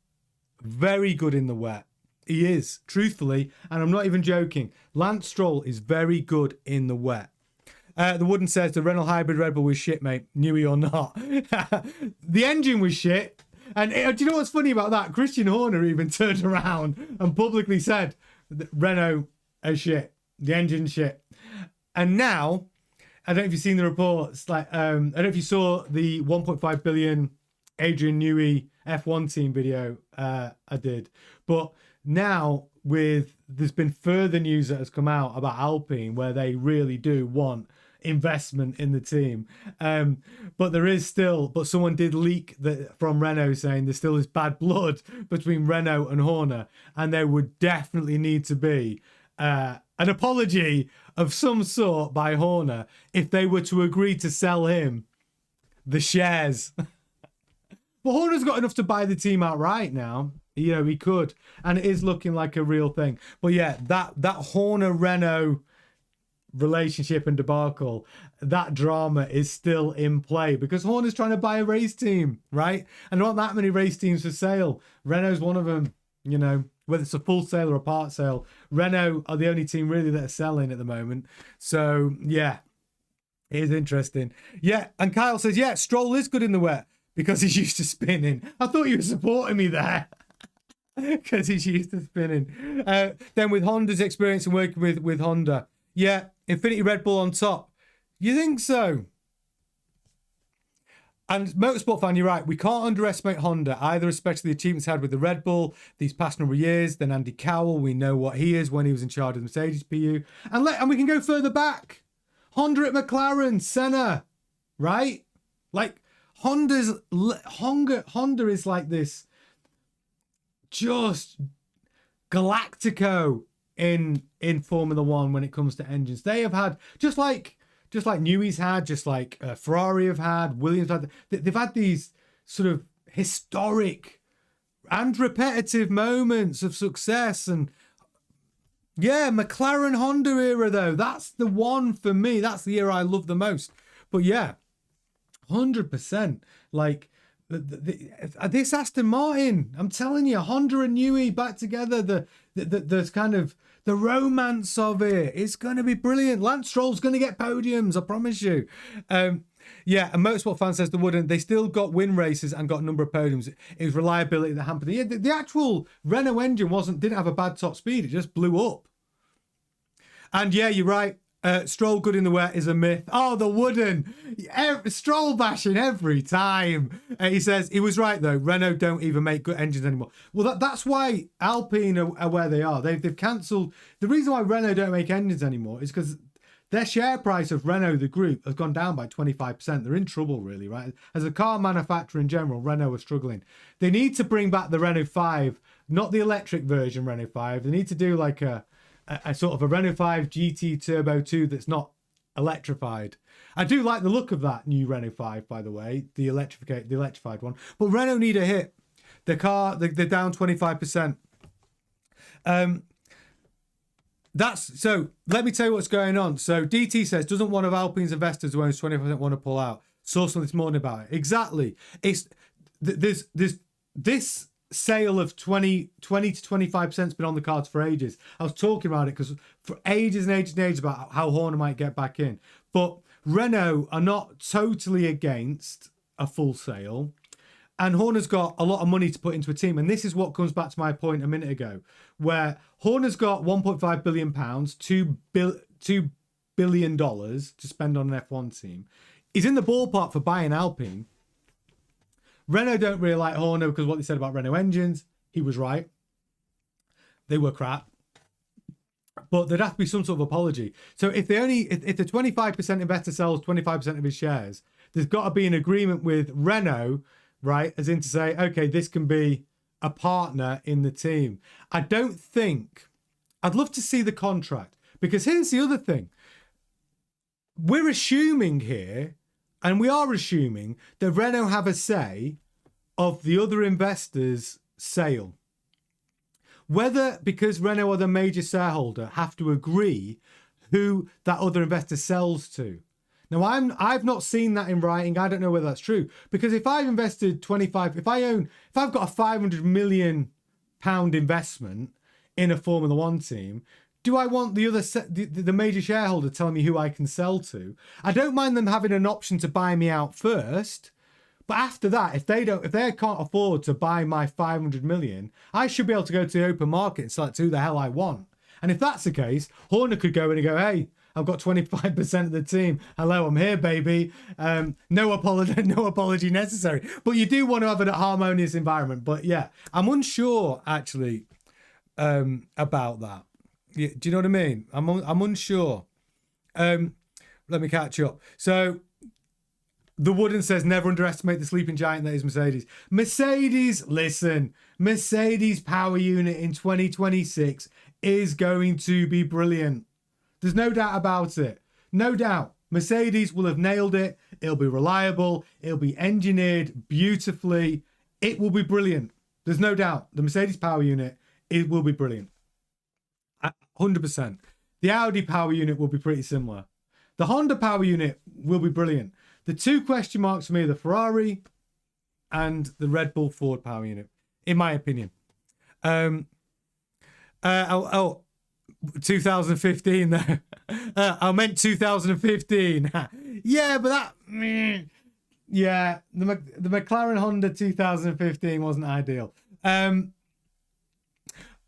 Very good in the wet. He is, truthfully, and I'm not even joking. Lance Stroll is very good in the wet. The Wooden says the Renault Hybrid Red Bull was shit, mate. Knew he or not. The engine was shit. And do you know what's funny about that? Christian Horner even turned around and publicly said Renault is shit. The engine's shit. And now, I don't know if you've seen the reports. Like, I don't know if you saw the 1.5 billion Adrian Newey F1 team video. I did. But now there's been further news that has come out about Alpine where they really do want investment in the team. But someone did leak from Renault saying there still is bad blood between Renault and Horner, and there would definitely need to be an apology of some sort by Horner if they were to agree to sell him the shares. But Horner's got enough to buy the team outright now. You know, he could. And it is looking like a real thing. But yeah, that Horner-Renault relationship and debacle, that drama is still in play because Horner's trying to buy a race team, right? And there aren't that many race teams for sale. Renault's one of them, you know, whether it's a full sale or a part sale. Renault are the only team really that are selling at the moment. So, yeah, it is interesting. Yeah, and Kyle says, yeah, Stroll is good in the wet because he's used to spinning. I thought you were supporting me there. Because he's used to spinning. Then with Honda's experience and working with Honda. Yeah, Infinity Red Bull on top. You think so? And Motorsport fan, you're right. We can't underestimate Honda either, especially the achievements had with the Red Bull these past number of years. Then Andy Cowell, we know what he is when he was in charge of the Mercedes PU. And we can go further back. Honda at McLaren, Senna, right? Like Honda is like this just Galactico in Formula One when it comes to engines. They have had just like Newey's had, just like Ferrari have had, Williams had. They've had these sort of historic and repetitive moments of success. And yeah, McLaren Honda era though, that's the one for me. That's the era I love the most. But yeah, 100%. Like this Aston Martin, I'm telling you, Honda and Newey back together. The kind of the romance of it. It's going to be brilliant. Lance Stroll's going to get podiums, I promise you. Yeah, and Motorsport fan says they wouldn't. They still got win races and got a number of podiums. It was reliability that hampered. Yeah, the actual Renault engine didn't have a bad top speed. It just blew up. And yeah, you're right. Stroll good in the wet is a myth. Oh, the wooden. Stroll bashing every time. He says, he was right though. Renault don't even make good engines anymore. Well, that's why Alpine are where they are. They've cancelled. The reason why Renault don't make engines anymore is because their share price of Renault, the group, has gone down by 25%. They're in trouble, really, right? As a car manufacturer in general, Renault are struggling. They need to bring back the Renault 5, not the electric version Renault 5. They need to do like a sort of a Renault 5 GT Turbo 2 that's not electrified. I do like the look of that new Renault 5, by the way, the electrified one. But Renault need a hit. They're down 25%. So let me tell you what's going on. So DT says, doesn't one of Alpine's investors who owns 25% want to pull out? Saw something this morning about it. Exactly. There's this sale of 20 to 25% has been on the cards for ages. I was talking about it because for ages and ages and ages about how Horner might get back in. But Renault are not totally against a full sale. And Horner's got a lot of money to put into a team. And this is what comes back to my point a minute ago, where Horner's got £1.5 billion, $2 billion to spend on an F1 team. He's in the ballpark for buying Alpine. Renault don't really like Horner because what they said about Renault engines, he was right. They were crap. But there'd have to be some sort of apology. So if the 25% investor sells 25% of his shares, there's got to be an agreement with Renault, right? As in to say, okay, this can be a partner in the team. I don't think, I'd love to see the contract, because here's the other thing. We're assuming here, and we are assuming, that Renault have a say of the other investors' sale. Whether, because Renault are the major shareholder, have to agree who that other investor sells to. Now, I've not seen that in writing. I don't know whether that's true. Because if I've invested 25, if I've got a 500 million pound investment in a Formula One team, do I want the major shareholder telling me who I can sell to? I don't mind them having an option to buy me out first. But after that, if they can't afford to buy my 500 million, I should be able to go to the open market and select who the hell I want. And if that's the case, Horner could go in and go, hey, I've got 25% of the team. Hello, I'm here, baby. No apology necessary. But you do want to have a harmonious environment. But yeah, I'm unsure actually about that. Do you know what I mean? I'm unsure. Let me catch up. So the Wooden says, never underestimate the sleeping giant that is Mercedes. Listen, Mercedes power unit in 2026 is going to be brilliant. There's no doubt about it. No doubt. Mercedes will have nailed it. It'll be reliable. It'll be engineered beautifully. It will be brilliant. There's no doubt. The Mercedes power unit, it will be brilliant. 100%. The Audi power unit will be pretty similar. The Honda power unit will be brilliant. The two question marks for me are the Ferrari and the Red Bull Ford power unit, in my opinion. 2015 though. I meant 2015. Yeah, but that, yeah, the McLaren Honda 2015 wasn't ideal. But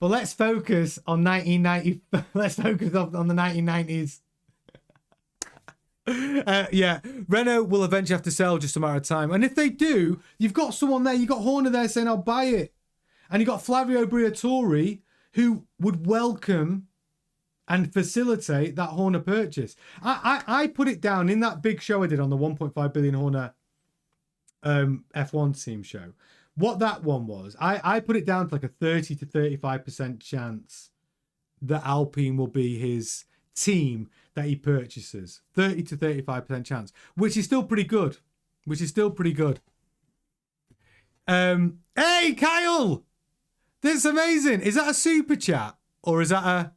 let's focus on 1990. Let's focus on the 1990s. Yeah, Renault will eventually have to sell, just a matter of time. And if they do, you've got someone there. You've got Horner there saying, I'll buy it. And you've got Flavio Briatore, who would welcome and facilitate that Horner purchase. I put it down in that big show I did on the 1.5 billion Horner F1 team show. What that one was, I put it down to like a 30 to 35% chance that Alpine will be his team that he purchases. 30 to 35% chance, which is still pretty good. Hey, Kyle! This is amazing. Is that a super chat? Or is that a...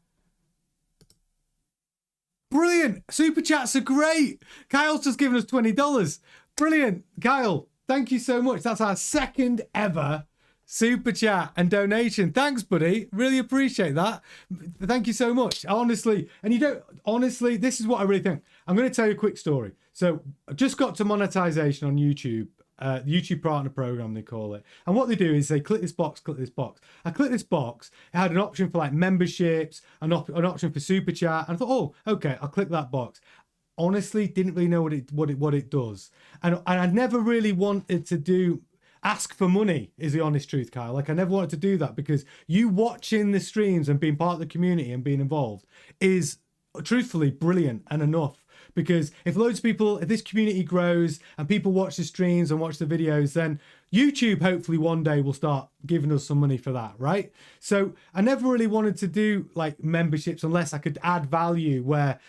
Brilliant. Super chats are great. Kyle's just given us $20. Brilliant. Kyle, thank you so much. That's our second ever super chat and donation. Thanks, buddy. Really appreciate that. Thank you so much. Honestly, and you don't... Honestly, this is what I really think. I'm going to tell you a quick story. So I just got to monetization on YouTube. The YouTube partner program, they call it. And what they do is they click this box, click this box. I clicked this box. It had an option for like memberships, an option for super chat. And I thought, oh, okay, I'll click that box. Honestly, didn't really know what it does. And I never really wanted to ask for money, is the honest truth, Kyle. Like, I never wanted to do that, because you watching the streams and being part of the community and being involved is truthfully brilliant and enough. Because if loads of people, if this community grows and people watch the streams and watch the videos, then YouTube hopefully one day will start giving us some money for that, right? So I never really wanted to do like memberships unless I could add value where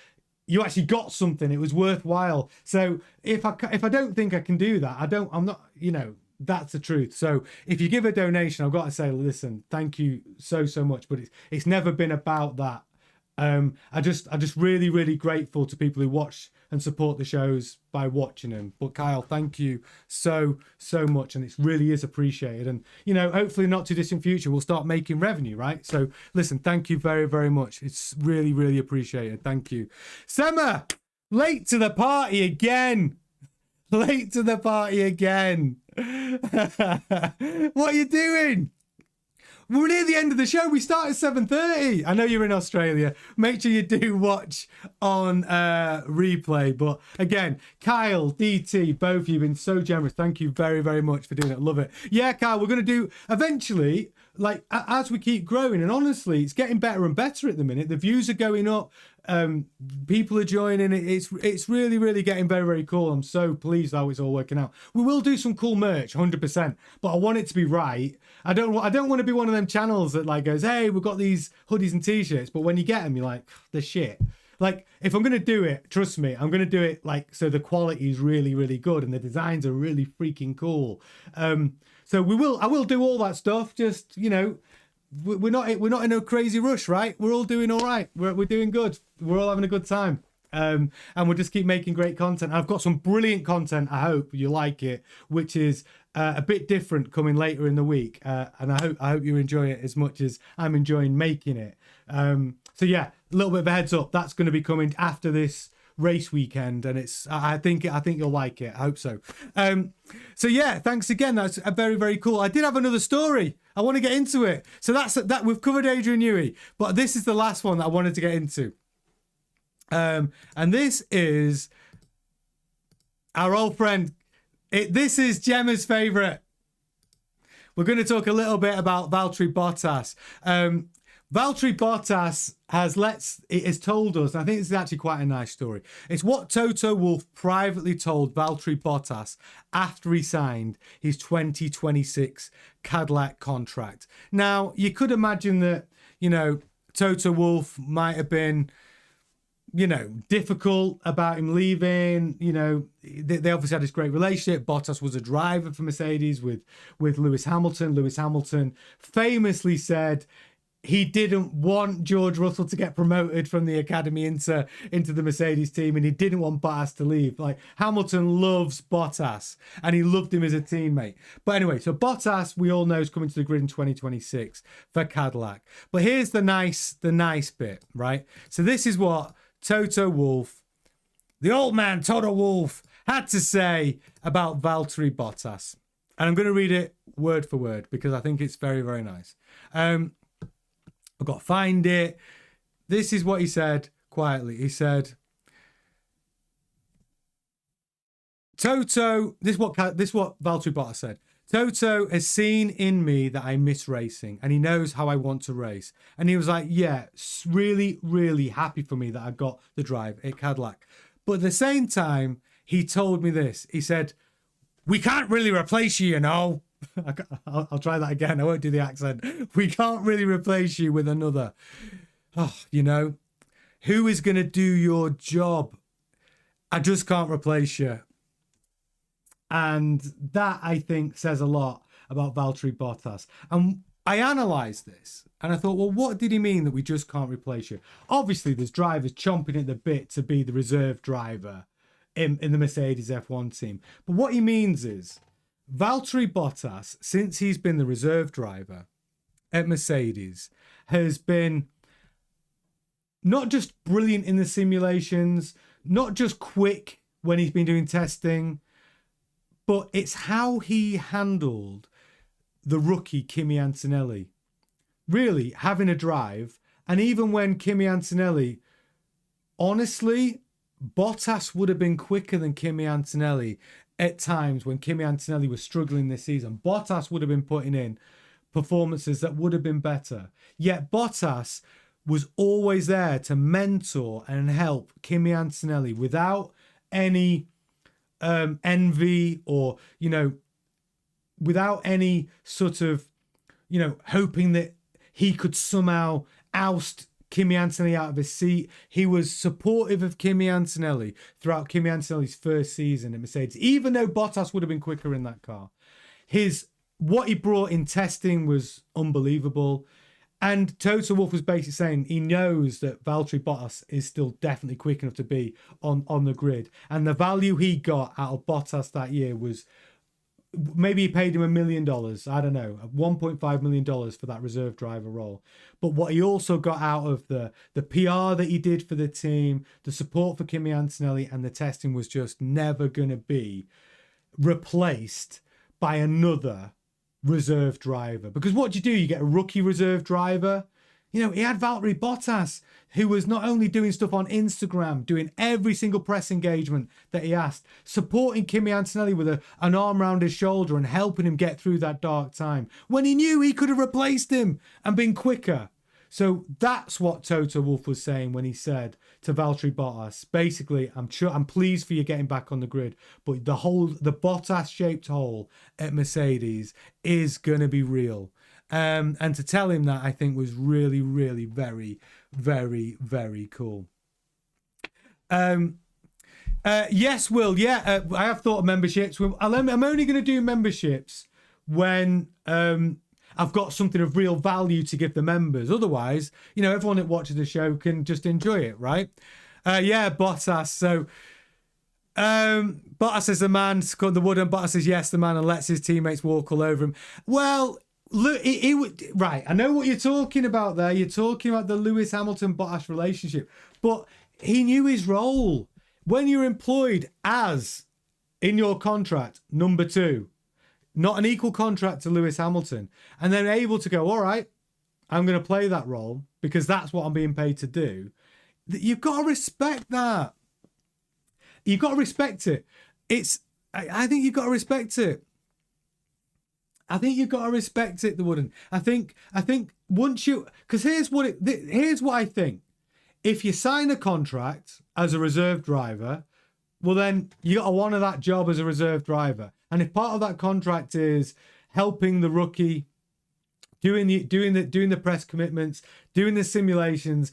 you actually got something, it was worthwhile. So if I don't think I can do that, I'm not, you know, that's the truth. So if you give a donation, I've got to say, listen, thank you so much, but it's never been about that. I just really, really grateful to people who watch and support the shows by watching them. But Kyle, thank you so much, and it really is appreciated. And you know, hopefully not too distant future we'll start making revenue, right? So listen, thank you very, very much. It's really, really appreciated. Thank you. Summer, late to the party again. Late to the party again. What are you doing? We're near the end of the show. We start at 7:30. I know you're in Australia. Make sure you do watch on replay. But again, Kyle, DT, both of you have been so generous. Thank you very, very much for doing it. Love it. Yeah, Kyle, we're going to do eventually. like as we keep growing, and honestly, it's getting better and better at the minute. The views are going up. People are joining. It's really, really getting very, very cool. I'm so pleased how it's all working out. We will do some cool merch, 100%, but I want it to be right. I don't want to be one of them channels that like goes, hey, we've got these hoodies and t-shirts, but when you get them, you're like, they're shit. Like, if I'm going to do it, trust me, I'm going to do it like so the quality is really, really good and the designs are really freaking cool. So I will do all that stuff. Just, you know, we're not in a crazy rush, right? We're all doing all right. We're doing good. We're all having a good time. And we'll just keep making great content. I've got some brilliant content. I hope you like it, which is a bit different coming later in the week. And I hope you enjoy it as much as I'm enjoying making it. So yeah, a little bit of a heads up. That's going to be coming after this race weekend, and I think you'll like it. I hope so. So yeah, thanks again. That's a very, very cool. I did have another story. I want to get into it. So that we've covered Adrian Newey, but this is the last one that I wanted to get into. And this is our old friend. This is Gemma's favorite. We're going to talk a little bit about Valtteri Bottas. Valtteri Bottas has told us, and I think this is actually quite a nice story. It's what Toto Wolff privately told Valtteri Bottas after he signed his 2026 Cadillac contract. Now, you could imagine that, you know, Toto Wolff might have been, you know, difficult about him leaving. You know, they obviously had this great relationship. Bottas was a driver for Mercedes with Lewis Hamilton. Lewis Hamilton famously said he didn't want George Russell to get promoted from the academy into the Mercedes team, and he didn't want Bottas to leave. Like, Hamilton loves Bottas, and he loved him as a teammate. But anyway, so Bottas, we all know, is coming to the grid in 2026 for Cadillac. But here's the nice bit, right? So this is what Toto Wolff, the old man Toto Wolff, had to say about Valtteri Bottas. And I'm going to read it word for word because I think it's very, very nice. I've got to find it. This is what he said quietly. He said, Toto, this is what Valtteri Bottas said. Toto has seen in me that I miss racing, and he knows how I want to race. And he was like, yeah, really, really happy for me that I got the drive at Cadillac. But at the same time, he told me this. He said, we can't really replace you, you know. I'll try that again. I won't do the accent. We can't really replace you with another. Oh, you know, who is going to do your job? I just can't replace you. And that, I think, says a lot about Valtteri Bottas. And I analysed this and I thought, well, what did he mean that we just can't replace you? Obviously, there's drivers chomping at the bit to be the reserve driver in the Mercedes F1 team. But what he means is Valtteri Bottas, since he's been the reserve driver at Mercedes, has been not just brilliant in the simulations, not just quick when he's been doing testing, but it's how he handled the rookie Kimi Antonelli. Really having a drive. And even when Kimi Antonelli, honestly, Bottas would have been quicker than Kimi Antonelli at times when Kimi Antonelli was struggling this season. Bottas would have been putting in performances that would have been better. Yet Bottas was always there to mentor and help Kimi Antonelli without any envy or, you know, without any sort of, you know, hoping that he could somehow oust Kimi Antonelli out of his seat. He was supportive of Kimi Antonelli throughout Kimi Antonelli's first season at Mercedes, even though Bottas would have been quicker in that car. What he brought in testing was unbelievable. And Toto Wolff was basically saying he knows that Valtteri Bottas is still definitely quick enough to be on the grid. And the value he got out of Bottas that year was, maybe he paid him $1 million. I don't know, $1.5 million for that reserve driver role. But what he also got out of the PR that he did for the team, the support for Kimi Antonelli, and the testing was just never going to be replaced by another reserve driver. Because what do? You get a rookie reserve driver. You know, he had Valtteri Bottas, who was not only doing stuff on Instagram, doing every single press engagement that he asked, supporting Kimi Antonelli with an arm around his shoulder and helping him get through that dark time, when he knew he could have replaced him and been quicker. So that's what Toto Wolff was saying when he said to Valtteri Bottas, basically, I'm pleased for you getting back on the grid, but the Bottas-shaped hole at Mercedes is going to be real. And to tell him that, I think, was really, really very, very, very cool. Yes, Will. Yeah, I have thought of memberships. I'm only going to do memberships when I've got something of real value to give the members. Otherwise, you know, everyone that watches the show can just enjoy it, right? Yeah, Bottas. So Bottas is the man. The wooden Bottas is yes, the man, and lets his teammates walk all over him. Well, look, right. I know what you're talking about there. You're talking about the Lewis Hamilton-Bottas relationship, but he knew his role. When you're employed as, in your contract, number 2, not an equal contract to Lewis Hamilton, and then able to go, all right, I'm going to play that role because that's what I'm being paid to do. You've got to respect that. You've got to respect it. I think you've got to respect it. I think you've got to respect it, the Wooden. I think once you, because here's what I think. If you sign a contract as a reserve driver, well then you got to honour that job as a reserve driver. And if part of that contract is helping the rookie, doing the press commitments, doing the simulations,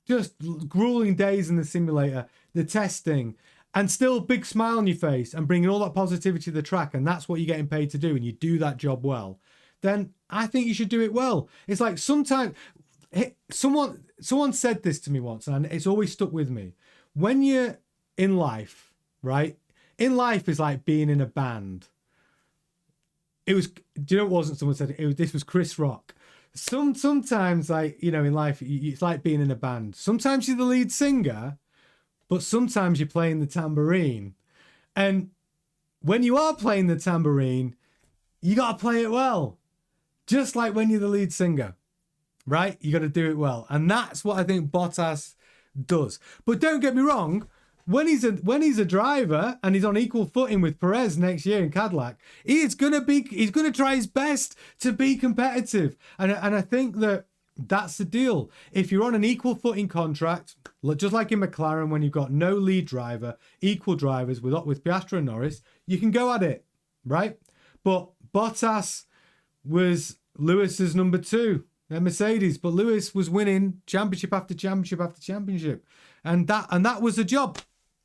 just grueling days in the simulator, the testing, and still big smile on your face and bringing all that positivity to the track, and that's what you're getting paid to do, and you do that job well, then I think you should do it well. It's like sometimes someone said this to me once, and it's always stuck with me. When you're in life, right? In life is like being in a band. It was, do you know what wasn't someone said it? This was Chris Rock. Sometimes, like, you know, in life, it's like being in a band. Sometimes you're the lead singer, but sometimes you're playing the tambourine. And when you are playing the tambourine, you got to play it well. Just like when you're the lead singer, right? You got to do it well. And that's what I think Bottas does. But don't get me wrong, when he's a driver and he's on equal footing with Perez next year in Cadillac, he's gonna try his best to be competitive. And I think that's the deal. If you're on an equal footing contract, just like in McLaren, when you've got no lead driver, equal drivers with Piastri and Norris, you can go at it, right? But Bottas was Lewis's number 2 at Mercedes, but Lewis was winning championship after championship after championship, and that was the job.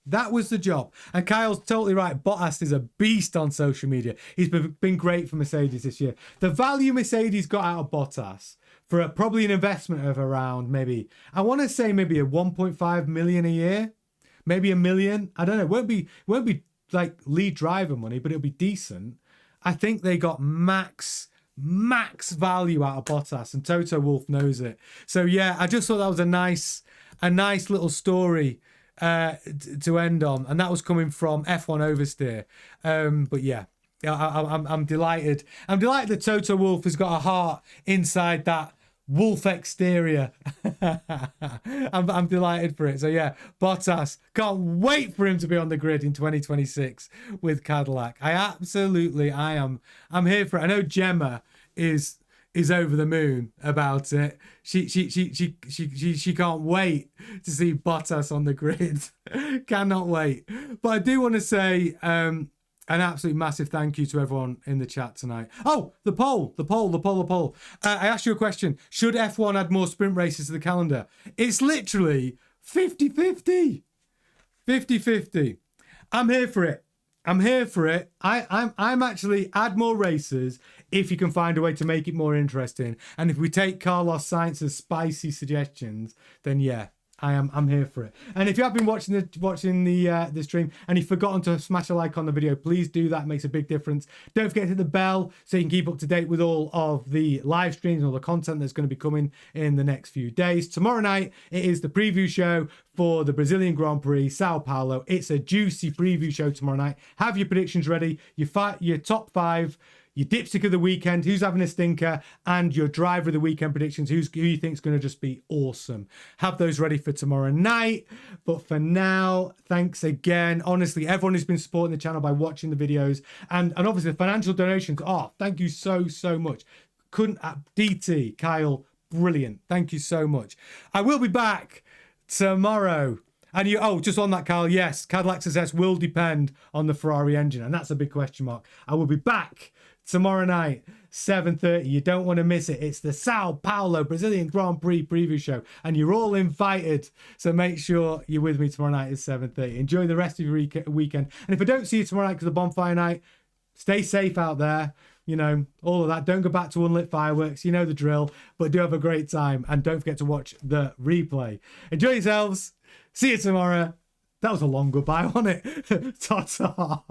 That was the job. And Kyle's totally right. Bottas is a beast on social media. He's been great for Mercedes this year. The value Mercedes got out of Bottas for probably an investment of around maybe a 1.5 million a year, maybe $1 million. I don't know. It won't be like lead driver money, but it'll be decent. I think they got max value out of Bottas, and Toto Wolff knows it. So yeah, I just thought that was a nice little story to end on, and that was coming from F1 Oversteer. But yeah, I'm delighted. I'm delighted that Toto Wolff has got a heart inside that Wolff exterior. I'm delighted for it. So yeah, Bottas, can't wait for him to be on the grid in 2026 with Cadillac. I'm here for it. I know Gemma is over the moon about it. She can't wait to see Bottas on the grid. Cannot wait. But I do want to say an absolute massive thank you to everyone in the chat tonight. Oh, the poll. I asked you a question. Should F1 add more sprint races to the calendar? It's literally 50-50. 50-50. I'm here for it. I'm actually add more races if you can find a way to make it more interesting. And if we take Carlos Sainz's spicy suggestions, then yeah, I'm here for it. And if you have been watching the stream and you've forgotten to smash a like on the video, please do that. It makes a big difference. Don't forget to hit the bell so you can keep up to date with all of the live streams and all the content that's going to be coming in the next few days. Tomorrow night, it is the preview show for the Brazilian Grand Prix, Sao Paulo. It's a juicy preview show tomorrow night. Have your predictions ready, your top 5, your dipstick of the weekend, who's having a stinker, and your driver of the weekend predictions, who you think is going to just be awesome. Have those ready for tomorrow night. But for now, thanks again. Honestly, everyone who's been supporting the channel by watching the videos and obviously the financial donations. Oh, thank you so much. DT, Kyle, brilliant. Thank you so much. I will be back tomorrow. And just on that, Kyle, yes, Cadillac success will depend on the Ferrari engine. And that's a big question mark. I will be back tomorrow night, 7:30. You don't want to miss it. It's the Sao Paulo Brazilian Grand Prix preview show. And you're all invited. So make sure you're with me tomorrow night at 7:30. Enjoy the rest of your weekend. And if I don't see you tomorrow night because of bonfire night, stay safe out there. You know, all of that. Don't go back to unlit fireworks. You know the drill. But do have a great time. And don't forget to watch the replay. Enjoy yourselves. See you tomorrow. That was a long goodbye, wasn't it? Ta-ta.